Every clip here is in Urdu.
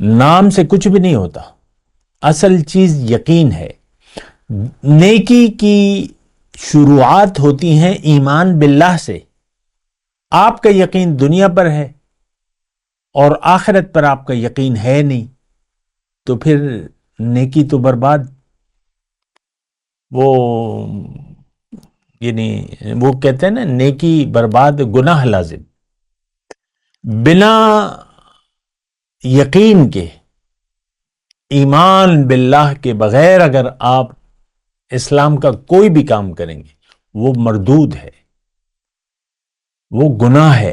نام سے کچھ بھی نہیں ہوتا، اصل چیز یقین ہے۔ نیکی کی شروعات ہوتی ہیں ایمان باللہ سے۔ آپ کا یقین دنیا پر ہے اور آخرت پر آپ کا یقین ہے نہیں، تو پھر نیکی تو برباد۔ وہ یعنی وہ کہتے ہیں نا، نیکی برباد گناہ لازم۔ بنا یقین کے، ایمان باللہ کے بغیر اگر آپ اسلام کا کوئی بھی کام کریں گے، وہ مردود ہے، وہ گناہ ہے۔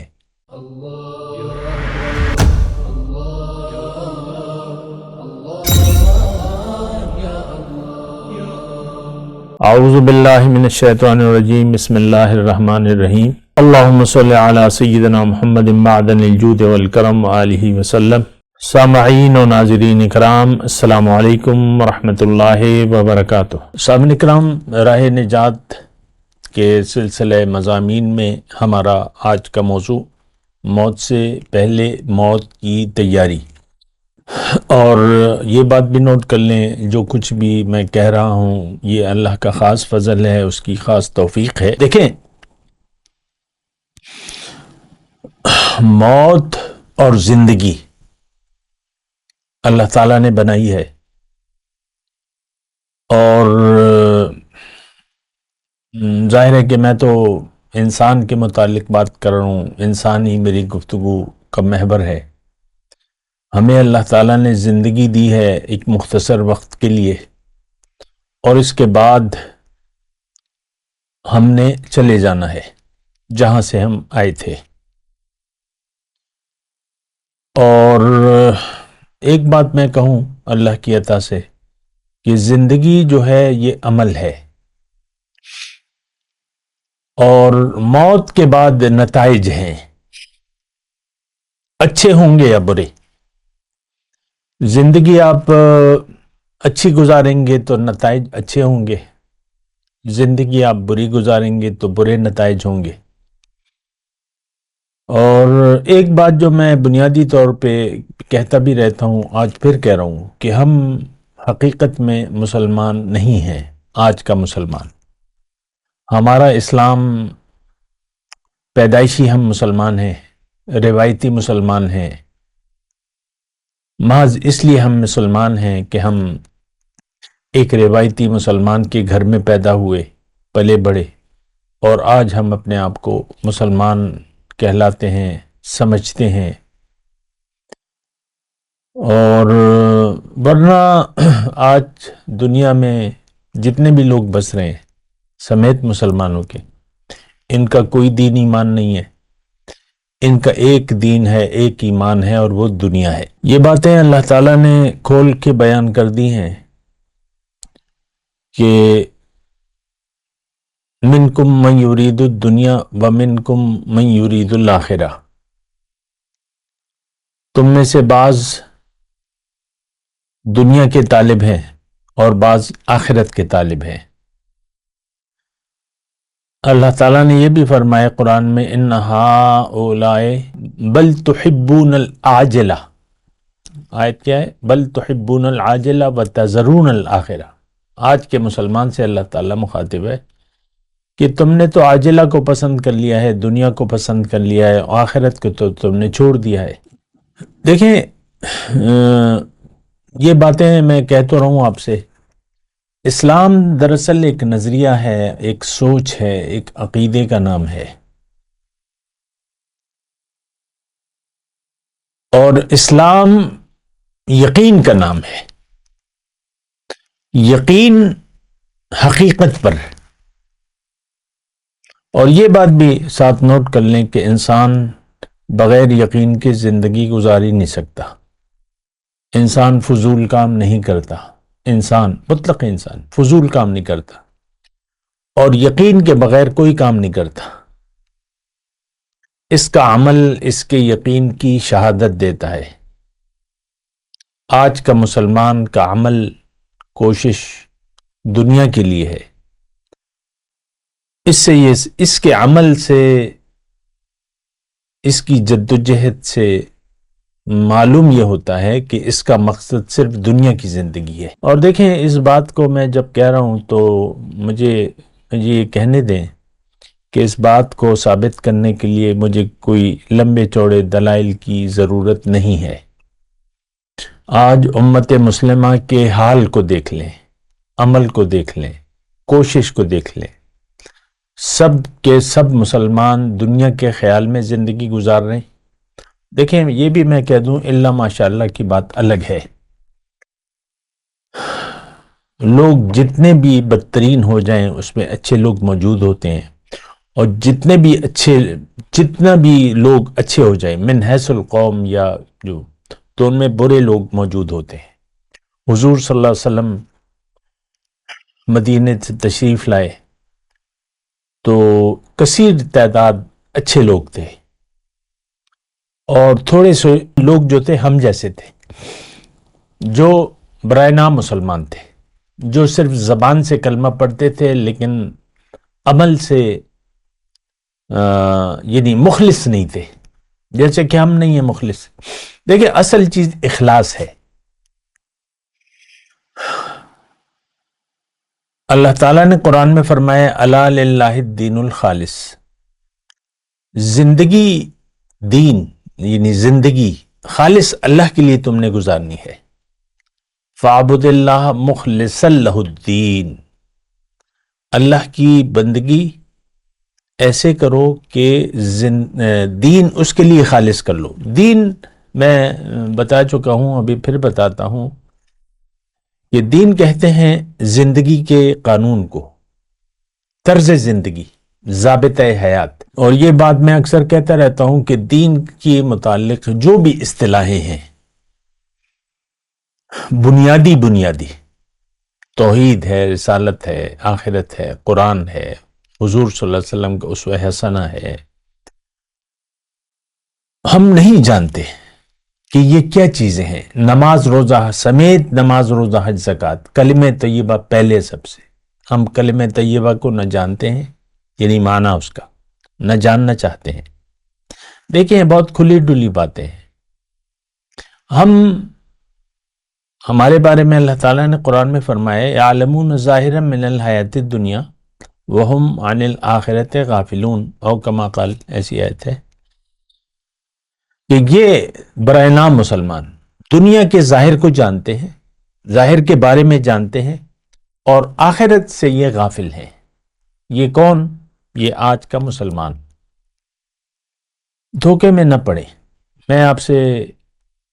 اعوذ باللہ من الشیطان الرجیم، بسم اللہ الرحمن الرحیم۔ اللہم صلی علی سیدنا محمد معدن الجود والکرم وآلہ وسلم۔ سامعین و ناظرین اکرام، السلام علیکم ورحمۃ اللہ وبرکاتہ۔ سامعین اکرام، راہ نجات کے سلسلے مضامین میں ہمارا آج کا موضوع موت سے پہلے موت کی تیاری۔ اور یہ بات بھی نوٹ کر لیں، جو کچھ بھی میں کہہ رہا ہوں یہ اللہ کا خاص فضل ہے، اس کی خاص توفیق ہے۔ دیکھیں، موت اور زندگی اللہ تعالیٰ نے بنائی ہے، اور ظاہر ہے کہ میں تو انسان کے متعلق بات کر رہا ہوں، انسان ہی میری گفتگو کا محور ہے۔ ہمیں اللہ تعالیٰ نے زندگی دی ہے ایک مختصر وقت کے لیے، اور اس کے بعد ہم نے چلے جانا ہے جہاں سے ہم آئے تھے۔ اور ایک بات میں کہوں اللہ کی عطا سے کہ زندگی جو ہے یہ عمل ہے، اور موت کے بعد نتائج ہیں، اچھے ہوں گے یا برے۔ زندگی آپ اچھی گزاریں گے تو نتائج اچھے ہوں گے، زندگی آپ بری گزاریں گے تو برے نتائج ہوں گے۔ اور ایک بات جو میں بنیادی طور پہ کہتا بھی رہتا ہوں، آج پھر کہہ رہا ہوں کہ ہم حقیقت میں مسلمان نہیں ہیں۔ آج کا مسلمان، ہمارا اسلام پیدائشی ہم مسلمان ہیں، روایتی مسلمان ہیں، محض اس لیے ہم مسلمان ہیں کہ ہم ایک روایتی مسلمان کے گھر میں پیدا ہوئے، پلے بڑھے، اور آج ہم اپنے آپ کو مسلمان کہلاتے ہیں، سمجھتے ہیں۔ اور ورنہ آج دنیا میں جتنے بھی لوگ بس رہے ہیں سمیت مسلمانوں کے، ان کا کوئی دین ایمان نہیں ہے، ان کا ایک دین ہے، ایک ایمان ہے، اور وہ دنیا ہے۔ یہ باتیں اللہ تعالیٰ نے کھول کے بیان کر دی ہیں کہ منکم من یرید الدنیا ومنکم من یرید الآخرہ، تم میں سے بعض دنیا کے طالب ہیں اور بعض آخرت کے طالب ہیں۔ اللہ تعالیٰ نے یہ بھی فرمایا قرآن میں، ان ہؤلاء بل تحبون العاجلہ۔ آیت کیا ہے؟ بل تحبون العاجلہ وتذرون الآخرہ۔ آج کے مسلمان سے اللہ تعالیٰ مخاطب ہے کہ تم نے تو عاجلہ کو پسند کر لیا ہے، دنیا کو پسند کر لیا ہے، آخرت کو تو تم نے چھوڑ دیا ہے۔ دیکھیں، یہ باتیں میں کہتا رہا ہوں آپ سے، اسلام دراصل ایک نظریہ ہے، ایک سوچ ہے، ایک عقیدے کا نام ہے، اور اسلام یقین کا نام ہے۔ یقین حقیقت پر۔ اور یہ بات بھی ساتھ نوٹ کر لیں کہ انسان بغیر یقین کے زندگی گزار ہی نہیں سکتا۔ انسان فضول کام نہیں کرتا، انسان مطلق انسان فضول کام نہیں کرتا، اور یقین کے بغیر کوئی کام نہیں کرتا۔ اس کا عمل اس کے یقین کی شہادت دیتا ہے۔ آج کا مسلمان کا عمل، کوشش دنیا کے لیے ہے، اس کے عمل سے، اس کی جدوجہد سے معلوم یہ ہوتا ہے کہ اس کا مقصد صرف دنیا کی زندگی ہے۔ اور دیکھیں، اس بات کو میں جب کہہ رہا ہوں تو مجھے یہ کہنے دیں کہ اس بات کو ثابت کرنے کے لیے مجھے کوئی لمبے چوڑے دلائل کی ضرورت نہیں ہے۔ آج امت مسلمہ کے حال کو دیکھ لیں، عمل کو دیکھ لیں، کوشش کو دیکھ لیں۔ سب کے سب مسلمان دنیا کے خیال میں زندگی گزار رہے ہیں۔ دیکھیں، یہ بھی میں کہہ دوں، اللہ ماشاءاللہ کی بات الگ ہے۔ لوگ جتنے بھی بدترین ہو جائیں اس میں اچھے لوگ موجود ہوتے ہیں، اور جتنا بھی لوگ اچھے ہو جائیں من حیث القوم یا تو ان میں برے لوگ موجود ہوتے ہیں۔ حضور صلی اللہ علیہ وسلم مدینے سے تشریف لائے تو کثیر تعداد اچھے لوگ تھے، اور تھوڑے سے لوگ جو تھے ہم جیسے تھے، جو برائے نام مسلمان تھے، جو صرف زبان سے کلمہ پڑھتے تھے لیکن عمل سے یعنی مخلص نہیں تھے، جیسے کہ ہم نہیں ہیں مخلص۔ دیکھیں، اصل چیز اخلاص ہے۔ اللہ تعالیٰ نے قرآن میں فرمایا الا للہ الدین الخالص، زندگی دین یعنی زندگی خالص اللہ کے لیے تم نے گزارنی ہے۔ فاعبد اللہ مخلصا لہ الدین، اللہ کی بندگی ایسے کرو کہ دین اس کے لیے خالص کر لو۔ دین میں بتا چکا ہوں، ابھی پھر بتاتا ہوں کہ دین کہتے ہیں زندگی کے قانون کو، طرز زندگی، ضابطۂ حیات۔ اور یہ بات میں اکثر کہتا رہتا ہوں کہ دین کے متعلق جو بھی اصطلاحیں ہیں، بنیادی توحید ہے، رسالت ہے، آخرت ہے، قرآن ہے، حضور صلی اللہ علیہ وسلم کا اسوہ حسنہ ہے، ہم نہیں جانتے کہ یہ کیا چیزیں ہیں۔ نماز روزہ سمیت، نماز روزہ حج زکوٰۃ، کلمہ طیبہ پہلے سب سے۔ ہم کلمہ طیبہ کو نہ جانتے ہیں، یعنی معنی اس کا نہ جاننا چاہتے ہیں۔ دیکھیں، بہت کھلی ڈلی باتیں ہیں۔ ہمارے بارے میں اللہ تعالیٰ نے قرآن میں فرمایا یعلمون ظاہرا من الحیات الدنیا وہم عن الآخرۃ غافلون، او کما قال، ایسی آیت ہے کہ یہ برائے نام مسلمان دنیا کے ظاہر کو جانتے ہیں، ظاہر کے بارے میں جانتے ہیں، اور آخرت سے یہ غافل ہیں۔ یہ کون؟ یہ آج کا مسلمان۔ دھوکے میں نہ پڑے۔ میں آپ سے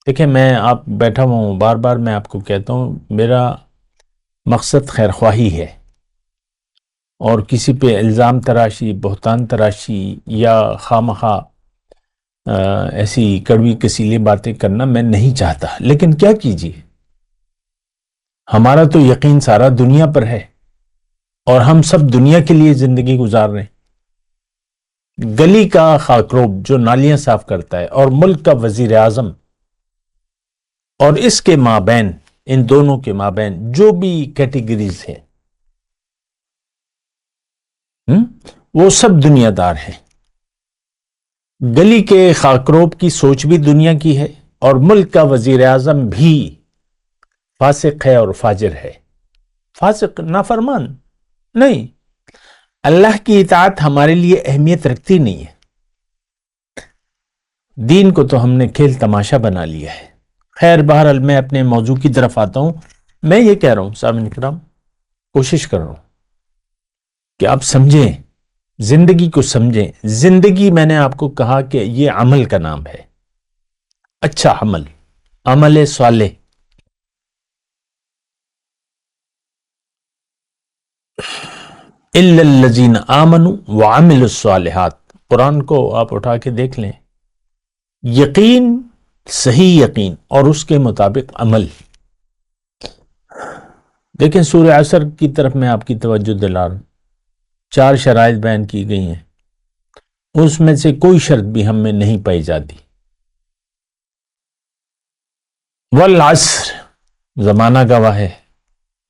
دیکھیں، میں آپ بیٹھا ہوں، بار بار میں آپ کو کہتا ہوں میرا مقصد خیر خواہی ہے، اور کسی پہ الزام تراشی، بہتان تراشی یا خواہ ایسی کڑوی کسیلی باتیں کرنا میں نہیں چاہتا۔ لیکن کیا کیجیے، ہمارا تو یقین سارا دنیا پر ہے، اور ہم سب دنیا کے لیے زندگی گزار رہے ہیں۔ گلی کا خاکروب جو نالیاں صاف کرتا ہے، اور ملک کا وزیر اعظم، اور اس کے مابین، ان دونوں کے مابین جو بھی کیٹیگریز ہیں، وہ سب دنیا دار ہیں۔ گلی کے خاکروب کی سوچ بھی دنیا کی ہے، اور ملک کا وزیر اعظم بھی فاسق ہے اور فاجر ہے۔ فاسق نافرمان نہیں، اللہ کی اطاعت ہمارے لیے اہمیت رکھتی نہیں ہے۔ دین کو تو ہم نے کھیل تماشا بنا لیا ہے۔ خیر، بہرحال میں اپنے موضوع کی طرف آتا ہوں۔ میں یہ کہہ رہا ہوں سامعین کرام، کوشش کر رہا ہوں کہ آپ سمجھیں، زندگی کو سمجھیں۔ زندگی، میں نے آپ کو کہا کہ یہ عمل کا نام ہے، اچھا عمل، عمل صالح۔ الا الذین آمنوا وعملوا الصالحات، قرآن کو آپ اٹھا کے دیکھ لیں۔ یقین، صحیح یقین، اور اس کے مطابق عمل۔ دیکھیں، سورہ عصر کی طرف میں آپ کی توجہ دلا رہا ہوں۔ 4 شرائط بیان کی گئی ہیں، اس میں سے کوئی شرط بھی ہم میں نہیں پائی جاتی۔ والعصر، زمانہ گواہ ہے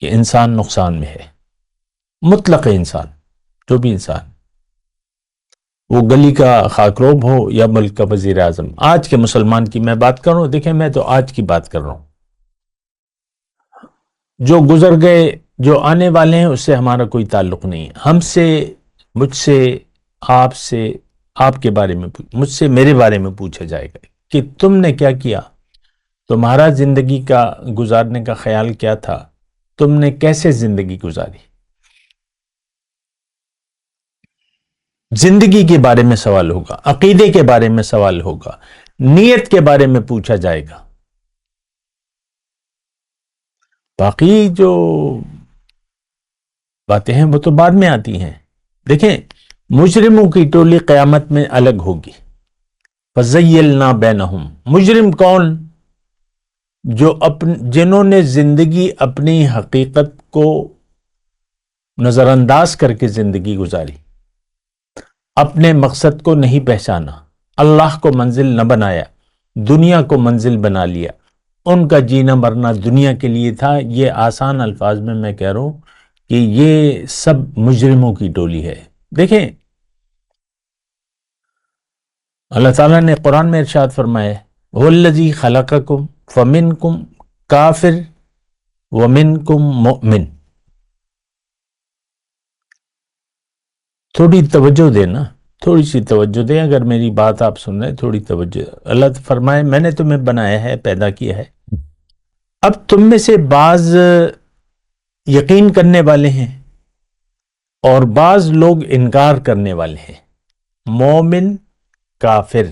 کہ انسان نقصان میں ہے، مطلق انسان، جو بھی انسان۔ وہ گلی کا خاکروب ہو یا ملک کا وزیر اعظم۔ آج کے مسلمان کی میں بات کر رہا ہوں، دیکھیں میں تو آج کی بات کر رہا ہوں، جو گزر گئے جو آنے والے ہیں اس سے ہمارا کوئی تعلق نہیں ہے۔ ہم سے، مجھ سے، آپ سے، آپ کے بارے میں مجھ سے میرے بارے میں پوچھا جائے گا کہ تم نے کیا کیا، تمہارا زندگی کا گزارنے کا خیال کیا تھا، تم نے کیسے زندگی گزاری۔ زندگی کے بارے میں سوال ہوگا، عقیدے کے بارے میں سوال ہوگا، نیت کے بارے میں پوچھا جائے گا۔ باقی جو باتیں ہیں وہ تو بعد میں آتی ہیں۔ دیکھیں، مجرموں کی ٹولی قیامت میں الگ ہوگی۔ فَزَيَّلْنَا بَيْنَهُمْ، مجرم کون؟ جنہوں نے زندگی اپنی حقیقت کو نظر انداز کر کے زندگی گزاری، اپنے مقصد کو نہیں پہچانا، اللہ کو منزل نہ بنایا، دنیا کو منزل بنا لیا، ان کا جینا مرنا دنیا کے لیے تھا۔ یہ آسان الفاظ میں کہہ رہا ہوں کہ یہ سب مجرموں کی ٹولی ہے۔ دیکھیں، اللہ تعالیٰ نے قرآن میں ارشاد فرمایا ہے وَالَّذِي خَلَقَكُمْ فَمِنْكُمْ کافر وَمِنْكُمْ مُؤْمِن۔ تھوڑی توجہ دینا، تھوڑی سی توجہ دیں، اگر میری بات آپ سن رہے ہیں تھوڑی توجہ۔ اللہ فرمائے میں نے تمہیں بنایا ہے، پیدا کیا ہے، اب تم میں سے بعض یقین کرنے والے ہیں اور بعض لوگ انکار کرنے والے ہیں۔ مومن، کافر۔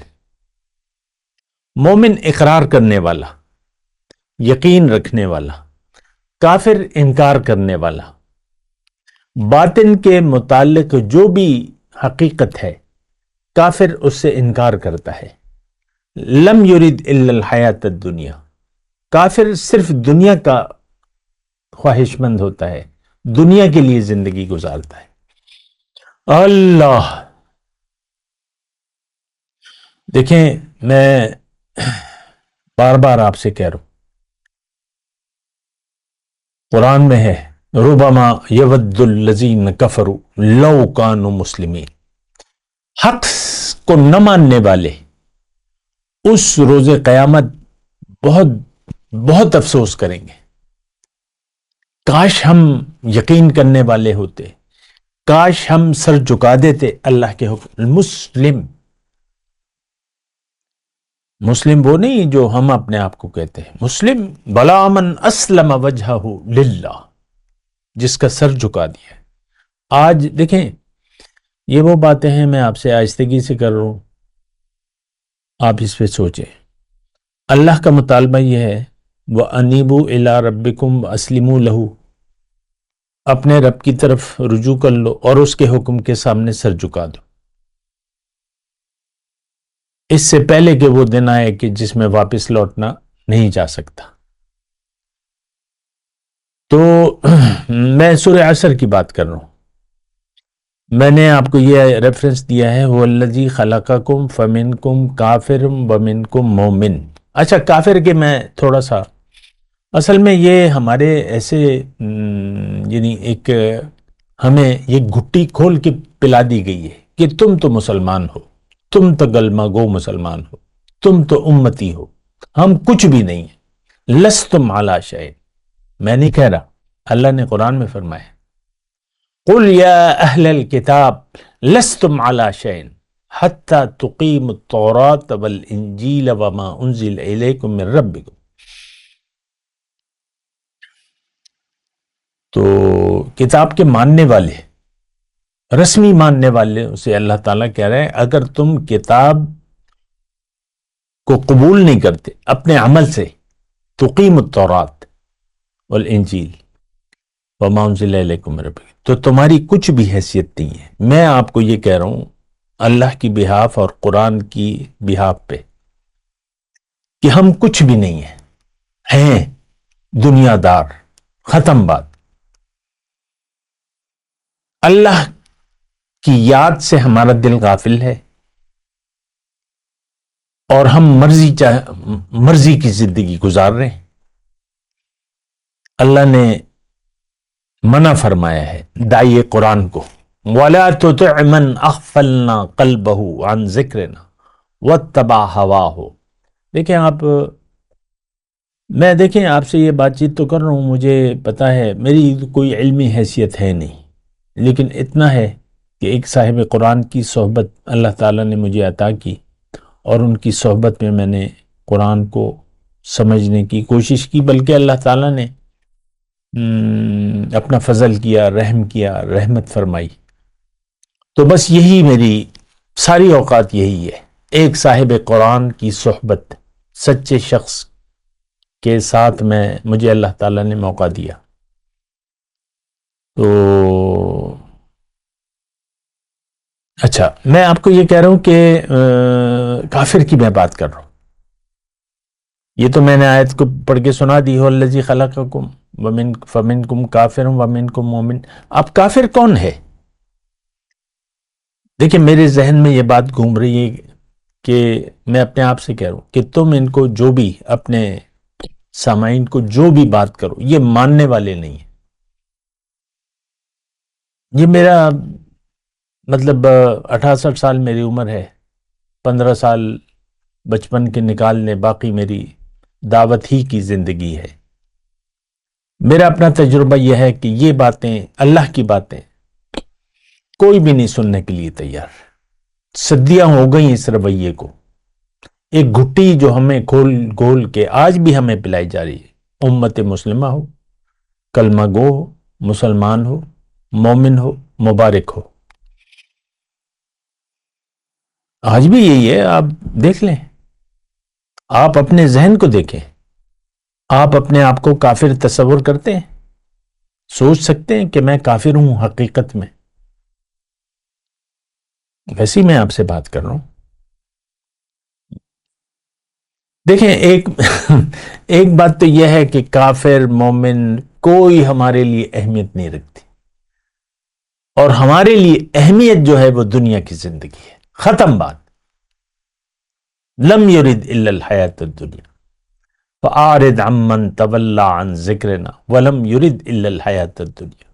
مومن اقرار کرنے والا، یقین رکھنے والا، کافر انکار کرنے والا۔ باطن کے متعلق جو بھی حقیقت ہے کافر اس سے انکار کرتا ہے۔ لم یرید الا الحیات الدنیا، کافر صرف دنیا کا خواہش مند ہوتا ہے، دنیا کے لیے زندگی گزارتا ہے۔ اللہ، دیکھیں میں بار بار آپ سے کہہ رہا ہوں، قرآن میں ہے ربما یود الذین کفروا لو کانوا مسلمین، حق کو نہ ماننے والے اس روز قیامت بہت بہت افسوس کریں گے۔ کاش ہم یقین کرنے والے ہوتے، کاش ہم سر جھکا دیتے اللہ کے حکم۔ مسلم وہ نہیں جو ہم اپنے آپ کو کہتے ہیں مسلم، بلا من اسلم وجہہ للہ، جس کا سر جھکا دیا ہے۔ آج دیکھیں یہ وہ باتیں ہیں، میں آپ سے آہستگی سے کر رہا ہوں، آپ اس پہ سوچیں۔ اللہ کا مطالبہ یہ ہے وَأَنِيبُوا إِلَىٰ رَبِّكُمْ وَأَسْلِمُوا لَهُ، اپنے رب کی طرف رجوع کر لو اور اس کے حکم کے سامنے سر جھکا دو۔ اس سے پہلے کہ وہ دن آئے کہ جس میں واپس لوٹنا نہیں جا سکتا۔ تو میں سورہ عصر کی بات کر رہا ہوں، میں نے آپ کو یہ ریفرنس دیا ہے وَالَّذِي خَلَقَكُمْ فَمِنْكُمْ كَافِرٌ وَمِنْكُمْ مُؤْمِنٌ۔ اچھا، کافر کے میں تھوڑا سا، اصل میں یہ ہمارے ایسے یعنی ایک ہمیں یہ گھٹی کھول کے پلا دی گئی ہے کہ تم تو مسلمان ہو، تم تو کلمہ گو مسلمان ہو، تم تو امتی ہو، ہم کچھ بھی نہیں ہیں۔ لستم علی شیء، میں نہیں کہہ رہا، اللہ نے قرآن میں فرمایا قل یا اہل الکتاب لستم علی شیء حتی تقیموا التوراۃ والانجیل وما انزل الیکم من ربکم۔ تو کتاب کے ماننے والے، رسمی ماننے والے اسے اللہ تعالیٰ کہہ رہے ہیں اگر تم کتاب کو قبول نہیں کرتے اپنے عمل سے، تقیم التوراۃ والانجیل وما انزل الیکم من ربکم، تو تمہاری کچھ بھی حیثیت نہیں ہے۔ میں آپ کو یہ کہہ رہا ہوں اللہ کی بہاف اور قرآن کی بہاف پہ کہ ہم کچھ بھی نہیں ہیں دنیا دار، ختم بات۔ اللہ کی یاد سے ہمارا دل غافل ہے اور ہم مرضی کی زندگی گزار رہے ہیں۔ اللہ نے منع فرمایا ہے داعی قرآن کو، وَلَا تُطِعْ مَنْ أَغْفَلْنَا قَلْبَهُ عَنْ ذِكْرِنَا وَاتَّبَعَ هَوَاهُ۔ دیکھیں آپ، میں دیکھیں آپ سے یہ بات چیت تو کر رہا ہوں، مجھے پتا ہے میری کوئی علمی حیثیت ہے نہیں، لیکن اتنا ہے کہ ایک صاحب قرآن کی صحبت اللہ تعالیٰ نے مجھے عطا کی، اور ان کی صحبت میں میں نے قرآن کو سمجھنے کی کوشش کی، بلکہ اللہ تعالیٰ نے اپنا فضل کیا، رحم کیا، رحمت فرمائی۔ تو بس یہی میری ساری اوقات یہی ہے، ایک صاحب قرآن کی صحبت، سچے شخص کے ساتھ مجھے اللہ تعالیٰ نے موقع دیا۔ تو اچھا، میں آپ کو یہ کہہ رہا ہوں کہ کافر کی میں بات کر رہا ہوں، یہ تو میں نے آیت کو پڑھ کے سنا دی، هو الذی خلقکم فمنکم کافر ومنکم مومن۔ اب کافر کون ہے؟ دیکھیں میرے ذہن میں یہ بات گھوم رہی ہے کہ میں اپنے آپ سے کہہ رہا ہوں کہ تم ان کو جو بھی، اپنے سامعین کو جو بھی بات کرو، یہ ماننے والے نہیں ہیں۔ یہ میرا مطلب 68 سال میری عمر ہے، 15 سال بچپن کے نکالنے، باقی میری دعوت ہی کی زندگی ہے۔ میرا اپنا تجربہ یہ ہے کہ یہ باتیں، اللہ کی باتیں، کوئی بھی نہیں سننے کے لیے تیار۔ صدیاں ہو گئی اس رویے کو، ایک گھٹی جو ہمیں کھول گھول کے آج بھی ہمیں پلائی جا رہی ہے، امت مسلمہ ہو، کلمہ گو ہو، مسلمان ہو، مومن ہو، مبارک ہو، آج بھی یہی ہے۔ آپ دیکھ لیں، آپ اپنے ذہن کو دیکھیں، آپ اپنے آپ کو کافر تصور کرتے ہیں؟ سوچ سکتے ہیں کہ میں کافر ہوں حقیقت میں؟ ویسے ہی میں آپ سے بات کر رہا ہوں۔ دیکھیں ایک بات تو یہ ہے کہ کافر مومن کوئی ہمارے لیے اہمیت نہیں رکھتی، اور ہمارے لیے اہمیت جو ہے وہ دنیا کی زندگی ہے، ختم بات۔ لم یرد الا الحیات الدنیا فاعرض عمن تولى عن ذکرنا ولم یرد الا الحیات الدنیا۔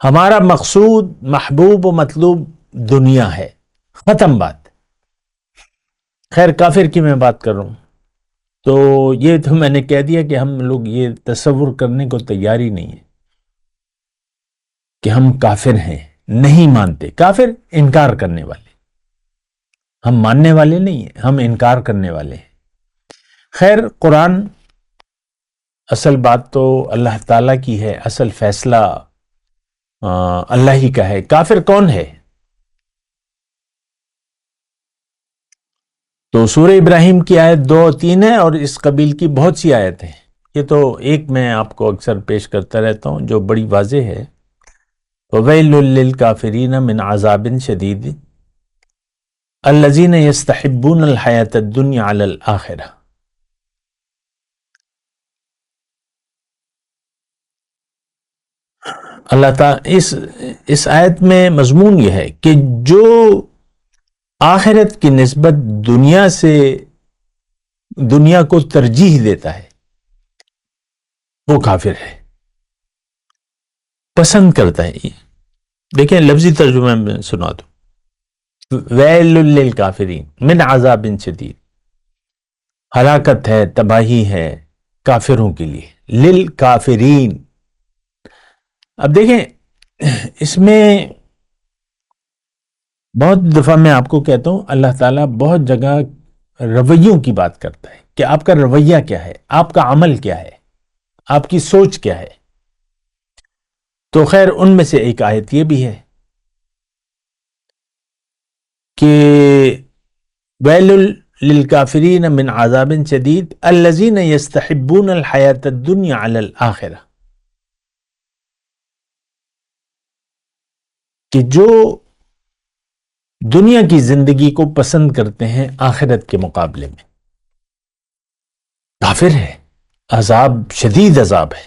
ہمارا مقصود، محبوب و مطلوب دنیا ہے، ختم بات۔ خیر کافر کی میں بات کر رہا ہوں، تو یہ تو میں نے کہہ دیا کہ ہم لوگ یہ تصور کرنے کو تیار ہی نہیں ہے کہ ہم کافر ہیں، نہیں مانتے۔ کافر انکار کرنے والے، ہم ماننے والے نہیں ہیں، ہم انکار کرنے والے ہیں۔ خیر قرآن، اصل بات تو اللہ تعالیٰ کی ہے، اصل فیصلہ اللہ ہی کا ہے۔ کافر کون ہے؟ تو سورہ ابراہیم کی آیت 2 اور 3 ہے، اور اس قبیل کی بہت سی آیتیں ہیں۔ یہ تو ایک میں آپ کو اکثر پیش کرتا رہتا ہوں جو بڑی واضح ہے، وَوَيْلٌ لِّلْكَافِرِينَ مِنْ عَذَابٍ شَدِيدٍ الَّذِينَ يَسْتَحِبُّونَ الْحَيَاةَ الدُّنْيَا عَلَى الْآخِرَةِ۔ اللہ تعالیٰ اس آیت میں مضمون یہ ہے کہ جو آخرت کی نسبت دنیا کو ترجیح دیتا ہے وہ کافر ہے، پسند کرتا ہے۔ دیکھیں لفظی ترجمہ میں سنا دو، ویل للکافرین من عذاب شدید، ہلاکت ہے، تباہی ہے کافروں کے لیے، للکافرین۔ اب دیکھیں اس میں بہت دفعہ میں آپ کو کہتا ہوں اللہ تعالیٰ بہت جگہ رویوں کی بات کرتا ہے کہ آپ کا رویہ کیا ہے، آپ کا عمل کیا ہے، آپ کی سوچ کیا ہے۔ تو خیر ان میں سے ایک آیت یہ بھی ہے کہ ویل للکافرین من عذاب شدید الذین یستحبون الحیاۃ الدنیا علی الآخرہ، کہ جو دنیا کی زندگی کو پسند کرتے ہیں آخرت کے مقابلے میں، کافر ہے، عذاب شدید عذاب ہے،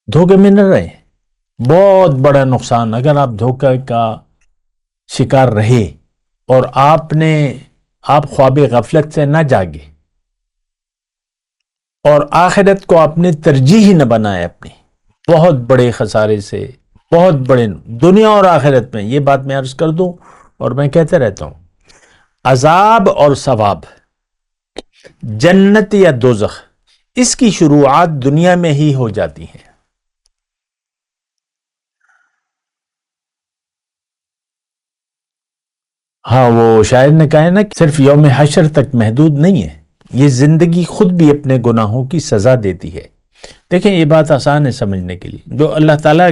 دھوکے میں نہ رہے۔ بہت بڑا نقصان اگر آپ دھوکے کا شکار رہے اور آپ خواب غفلت سے نہ جاگے اور آخرت کو آپ نے ترجیح نہ بنائے اپنی، بہت بڑے خسارے سے، بہت بڑے دنیا اور آخرت میں. یہ بات میں عرض کر دوں اور میں کہتے رہتا ہوں، عذاب اور ثواب، جنت یا دوزخ، اس کی شروعات دنیا میں ہی ہو جاتی ہیں. ہاں، وہ شاعر نے کہا ہے نا کہ صرف یوم حشر تک محدود نہیں ہے، یہ زندگی خود بھی اپنے گناہوں کی سزا دیتی ہے. دیکھیں یہ بات آسان ہے سمجھنے کے لیے، جو اللہ تعالیٰ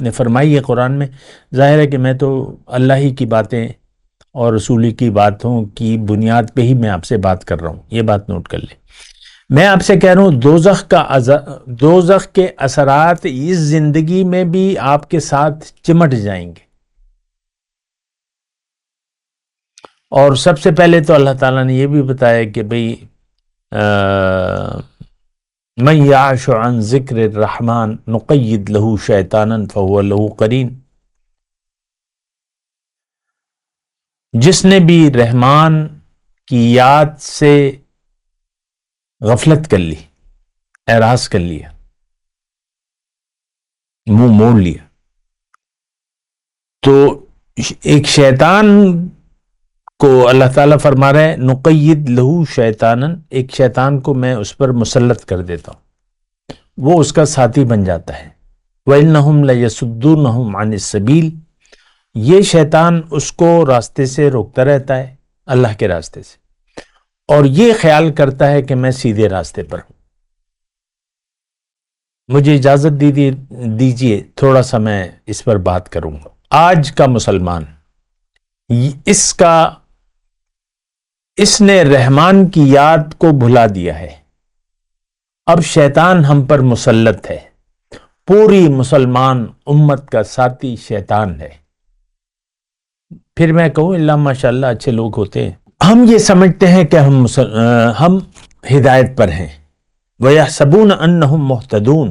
نے فرمائی ہے قرآن میں. ظاہر ہے کہ میں تو اللہ ہی کی باتیں اور رسول کی باتوں کی بنیاد پہ ہی میں آپ سے بات کر رہا ہوں، یہ بات نوٹ کر لیں. میں آپ سے کہہ رہا ہوں دوزخ کے اثرات اس زندگی میں بھی آپ کے ساتھ چمٹ جائیں گے. اور سب سے پہلے تو اللہ تعالیٰ نے یہ بھی بتایا کہ بھئی من یعش عن ذکر الرحمن نقید لہ شیطانا فہو لہ قرین. جس نے بھی رحمان کی یاد سے غفلت کر لی، اعراض کر لیا، منہ موڑ لیا، تو ایک شیطان کو اللہ تعالیٰ فرما رہا ہے نقید لہو شیطانن، ایک شیطان کو میں اس پر مسلط کر دیتا ہوں، وہ اس کا ساتھی بن جاتا ہے. وَإِنَّهُمْ لَيَسُدُّونَهُمْ عَنِ السَّبِيلِ، یہ شیطان اس کو راستے سے روکتا رہتا ہے، اللہ کے راستے سے، اور یہ خیال کرتا ہے کہ میں سیدھے راستے پر ہوں. مجھے اجازت دیجیے تھوڑا سا میں اس پر بات کروں گا. آج کا مسلمان اس نے رحمان کی یاد کو بھلا دیا ہے. اب شیطان ہم پر مسلط ہے، پوری مسلمان امت کا ساتھی شیطان ہے. پھر میں کہوں اللہ ماشاءاللہ اچھے لوگ ہوتے ہیں. ہم یہ سمجھتے ہیں کہ ہم ہدایت پر ہیں. وَيَحْسَبُونَ أَنَّهُمْ مُهْتَدُونَ.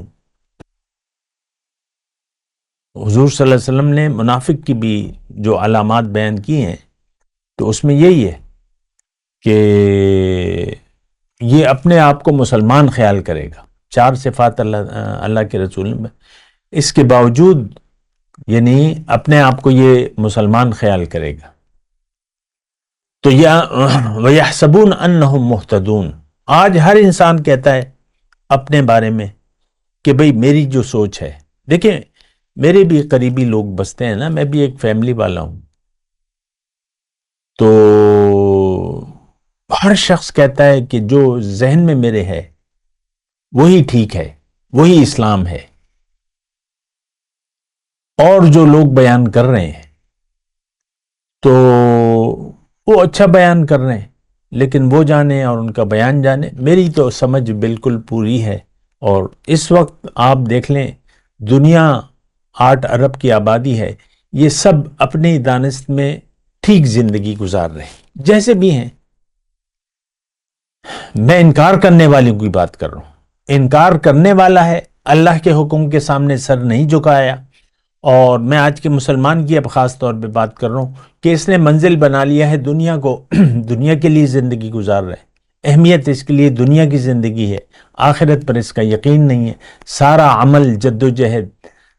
حضور صلی اللہ علیہ وسلم نے منافق کی بھی جو علامات بیان کی ہیں تو اس میں یہی ہے کہ یہ اپنے آپ کو مسلمان خیال کرے گا. 4 صفات اللہ کے رسول میں، اس کے باوجود یعنی اپنے آپ کو یہ مسلمان خیال کرے گا. تو وَيَحْسَبُونَ أَنَّهُمْ مُهْتَدُونَ. آج ہر انسان کہتا ہے اپنے بارے میں کہ بھئی میری جو سوچ ہے، دیکھیں میرے بھی قریبی لوگ بستے ہیں نا، میں بھی ایک فیملی والا ہوں، تو ہر شخص کہتا ہے کہ جو ذہن میں میرے ہے وہی ٹھیک ہے، وہی اسلام ہے. اور جو لوگ بیان کر رہے ہیں تو وہ اچھا بیان کر رہے ہیں، لیکن وہ جانے اور ان کا بیان جانے. میری تو سمجھ بالکل پوری ہے. اور اس وقت آپ دیکھ لیں دنیا 8 ارب کی آبادی ہے، یہ سب اپنی دانست میں ٹھیک زندگی گزار رہے ہیں جیسے بھی ہیں. میں انکار کرنے والوں کی بات کر رہا ہوں. انکار کرنے والا ہے اللہ کے حکم کے سامنے سر نہیں جھکایا. اور میں آج کے مسلمان کی اب خاص طور پہ بات کر رہا ہوں کہ اس نے منزل بنا لیا ہے دنیا کو، دنیا کے لیے زندگی گزار رہے ہیں. اہمیت اس کے لیے دنیا کی زندگی ہے، آخرت پر اس کا یقین نہیں ہے. سارا عمل جد و جہد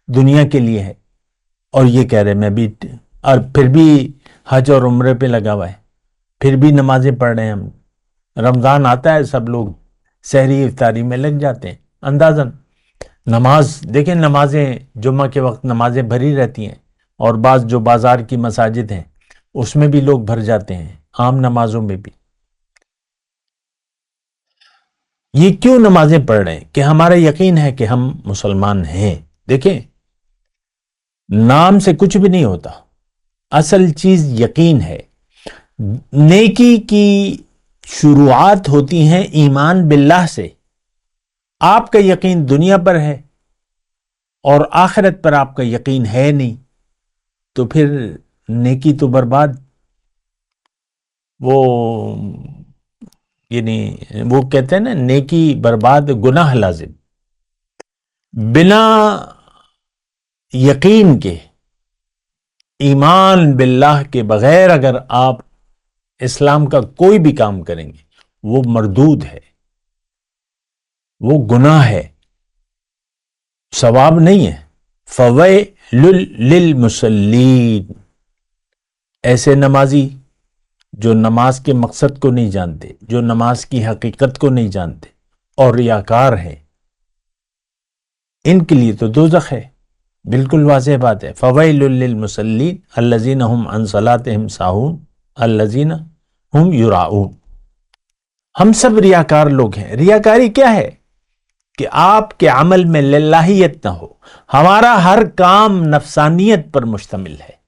دنیا کے لیے ہے، اور یہ کہہ رہے میں بھی، اور پھر بھی حج اور عمرے پہ لگا ہوا ہے، پھر بھی نمازیں پڑھ رہے ہیں. ہم رمضان آتا ہے سب لوگ سحری افطاری میں لگ جاتے ہیں اندازاً. نماز دیکھیں، نمازیں جمعہ کے وقت نمازیں بھری رہتی ہیں، اور بعض جو بازار کی مساجد ہیں اس میں بھی لوگ بھر جاتے ہیں، عام نمازوں میں بھی. یہ کیوں نمازیں پڑھ رہے ہیں؟ کہ ہمارا یقین ہے کہ ہم مسلمان ہیں. دیکھیں نام سے کچھ بھی نہیں ہوتا، اصل چیز یقین ہے. نیکی کی شروعات ہوتی ہیں ایمان باللہ سے. آپ کا یقین دنیا پر ہے اور آخرت پر آپ کا یقین ہے نہیں، تو پھر نیکی تو برباد. وہ یعنی وہ کہتے ہیں نا نیکی برباد گناہ لازم. بنا یقین کے، ایمان باللہ کے بغیر اگر آپ اسلام کا کوئی بھی کام کریں گے وہ مردود ہے، وہ گناہ ہے، ثواب نہیں ہے. فویل للمصلین، ایسے نمازی جو نماز کے مقصد کو نہیں جانتے، جو نماز کی حقیقت کو نہیں جانتے اور ریاکار ہیں، ان کے لیے تو دوزخ ہے۔ بالکل واضح بات ہے۔ فویل للمصلین الذین هم عن صلاتهم ساہون الذین هم یراؤون۔ ہم سب ریاکار لوگ ہیں۔ ریاکاری کیا ہے؟ کہ آپ کے عمل میں للہیت نہ ہو، ہمارا ہر کام نفسانیت پر مشتمل ہے۔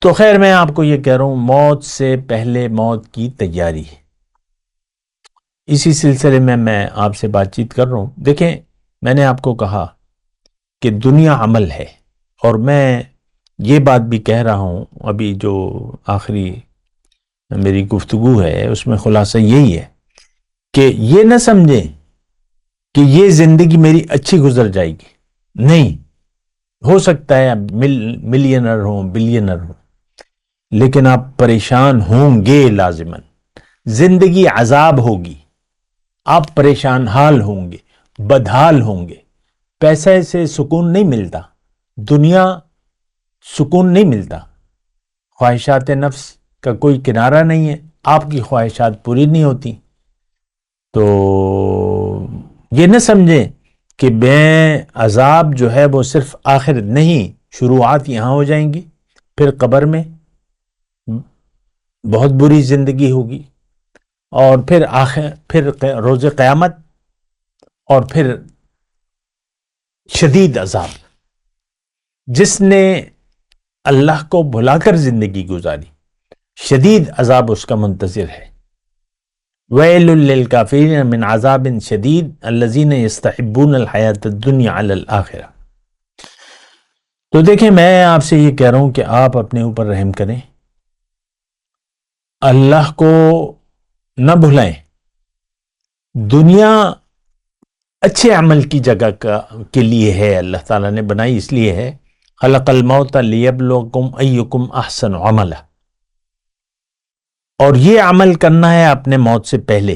تو خیر، میں آپ کو یہ کہہ رہا ہوں، موت سے پہلے موت کی تیاری ہے۔ اسی سلسلے میں آپ سے بات چیت کر رہا ہوں۔ دیکھیں، میں نے آپ کو کہا کہ دنیا عمل ہے، اور میں یہ بات بھی کہہ رہا ہوں، ابھی جو آخری میری گفتگو ہے اس میں خلاصہ یہی ہے کہ یہ نہ سمجھیں کہ یہ زندگی میری اچھی گزر جائے گی، نہیں، ہو سکتا ہے ملینر ہوں، بلینر ہوں، لیکن آپ پریشان ہوں گے لازماً۔ زندگی عذاب ہوگی، آپ پریشان حال ہوں گے، بدحال ہوں گے۔ پیسے سے سکون نہیں ملتا، دنیا سکون نہیں ملتا، خواہشات نفس کا کوئی کنارہ نہیں ہے، آپ کی خواہشات پوری نہیں ہوتی۔ تو یہ نہ سمجھیں کہ بے عذاب جو ہے وہ صرف آخر نہیں، شروعات یہاں ہو جائیں گی، پھر قبر میں بہت بری زندگی ہوگی، اور پھر روز قیامت، اور پھر شدید عذاب۔ جس نے اللہ کو بھلا کر زندگی گزاری، شدید عذاب اس کا منتظر ہے۔ ویل للکافرین من عذاب شدید الذین یستحبون الحیاۃ الدنیا علی الآخرہ۔ تو دیکھیں، میں آپ سے یہ کہہ رہا ہوں کہ آپ اپنے اوپر رحم کریں، اللہ کو نہ بھلائیں۔ دنیا اچھے عمل کی جگہ کے لیے ہے، اللہ تعالیٰ نے بنائی اس لیے ہے، خلق الموت لیبلوکم ایکم احسن عملا، اور یہ عمل کرنا ہے اپنے موت سے پہلے،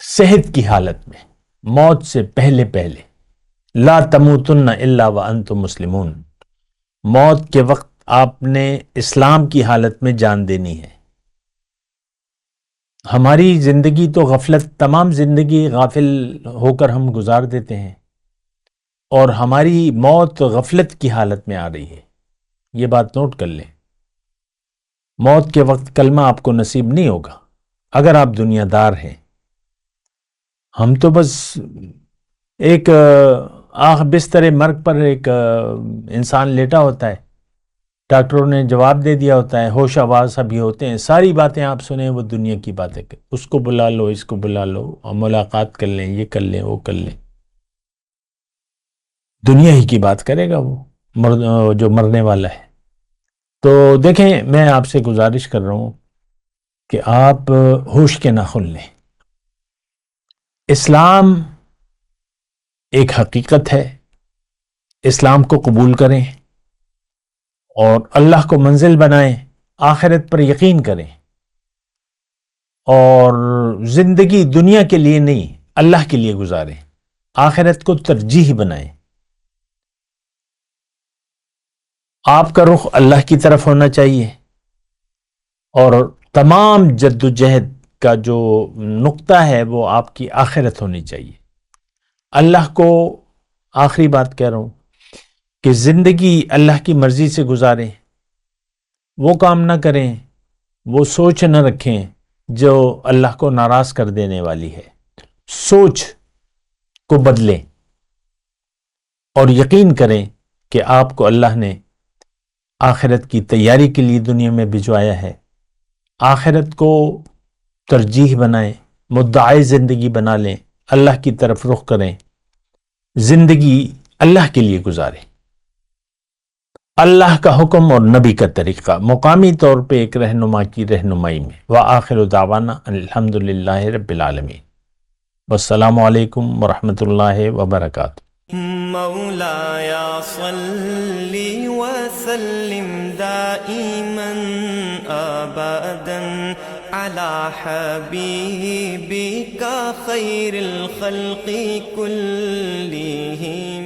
صحت کی حالت میں، موت سے پہلے لا تموتن الا وانتم مسلمون، موت کے وقت آپ نے اسلام کی حالت میں جان دینی ہے۔ ہماری زندگی تو غفلت، تمام زندگی غافل ہو کر ہم گزار دیتے ہیں، اور ہماری موت غفلت کی حالت میں آ رہی ہے۔ یہ بات نوٹ کر لیں، موت کے وقت کلمہ آپ کو نصیب نہیں ہوگا اگر آپ دنیا دار ہیں۔ ہم تو بس ایک بستر مرگ پر ایک انسان لیٹا ہوتا ہے، ڈاکٹروں نے جواب دے دیا ہوتا ہے، ہوش آواز سبھی ہوتے ہیں، ساری باتیں آپ سنیں وہ دنیا کی باتیں، اس کو بلا لو، اس کو بلا لو، اور ملاقات کر لیں، یہ کر لیں، وہ کر لیں، دنیا ہی کی بات کرے گا وہ جو مرنے والا ہے۔ تو دیکھیں، میں آپ سے گزارش کر رہا ہوں کہ آپ ہوش کے ناخن لیں۔ اسلام ایک حقیقت ہے، اسلام کو قبول کریں اور اللہ کو منزل بنائیں، آخرت پر یقین کریں، اور زندگی دنیا کے لیے نہیں، اللہ کے لیے گزاریں، آخرت کو ترجیح بنائیں۔ آپ کا رخ اللہ کی طرف ہونا چاہیے، اور تمام جد و جہد کا جو نقطہ ہے وہ آپ کی آخرت ہونی چاہیے۔ اللہ کو آخری بات کہہ رہا ہوں کہ زندگی اللہ کی مرضی سے گزاریں، وہ کام نہ کریں، وہ سوچ نہ رکھیں جو اللہ کو ناراض کر دینے والی ہے۔ سوچ کو بدلیں اور یقین کریں کہ آپ کو اللہ نے آخرت کی تیاری کے لیے دنیا میں بھجوایا ہے۔ آخرت کو ترجیح بنائیں، مدعی زندگی بنا لیں، اللہ کی طرف رخ کریں، زندگی اللہ کے لیے گزاریں، اللہ کا حکم اور نبی کا طریقہ، مقامی طور پہ ایک رہنما کی رہنمائی میں۔ وآخر دعوانا الحمدللہ رب العالمین، والسلام علیکم ورحمۃ اللہ وبرکاتہ۔ مولاي صل وسلم دائما ابدا على حبيبك خير الخلق كلهم